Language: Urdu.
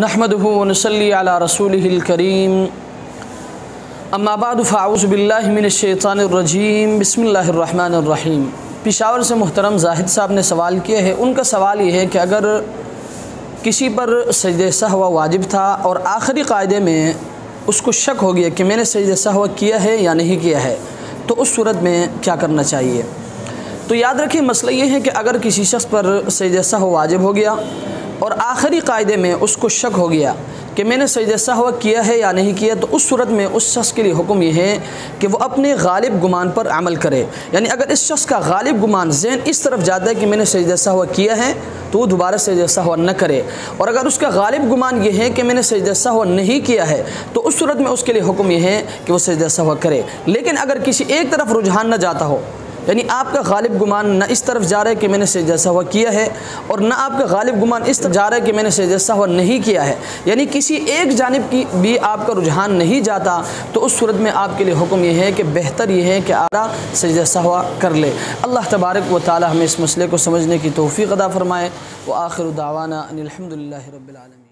نحمده ونصلي على رسوله الكريم اما بعد فاعوذ باللہ من الشیطان الرجیم بسم اللہ الرحمن الرحیم۔ پشاور سے محترم زاہد صاحب نے سوال کیا ہے، ان کا سوال یہ ہے کہ اگر کسی پر سجدہ سہوا واجب تھا اور آخری قاعدے میں اس کو شک ہو گیا کہ میں نے سجدہ سہوا کیا ہے یا نہیں کیا ہے، تو اس صورت میں کیا کرنا چاہیے؟ تو یاد رکھیں، مسئلہ یہ ہے کہ اگر کسی شخص پر سجدہ سہو واجب ہو گیا اور آخری قاعدے میں اس کو شک ہو گیا کہ میں نے سجدہ سہو کیا ہے یا نہیں کیا، تو اس صورت میں اس شخص کے لیے حکم یہ ہے کہ وہ اپنے غالب گمان پر عمل کرے۔ یعنی اگر اس شخص کا غالب گمان ذہن اس طرف جاتا ہے کہ میں نے سجدہ سہو کیا ہے تو وہ دوبارہ سجدہ سہو نہ کرے، اور اگر اس کا غالب گمان یہ ہے کہ میں نے سجدہ سہو نہیں کیا ہے تو اس صورت میں اس کے لیے حکم یہ ہے کہ وہ سجدہ سہو کرے۔ لیکن اگر کسی ایک طرف رجحان نہ جاتا ہو، یعنی آپ کا غالب گمان نہ اس طرف جا رہا ہے کہ میں نے سجدہ سہو کیا ہے اور نہ آپ کا غالب گمان اس طرف جا رہا ہے کہ میں نے سجدہ سہو نہیں کیا ہے، یعنی کسی ایک جانب کی بھی آپ کا رجحان نہیں جاتا، تو اس صورت میں آپ کے لیے حکم یہ ہے کہ بہتر یہ ہے کہ آرا سجدہ سہو کر لے۔ اللہ تبارک و تعالی ہمیں اس مسئلے کو سمجھنے کی توفیق عطا فرمائے۔ وآخر دعوانا ان الحمد للہ رب العالمین۔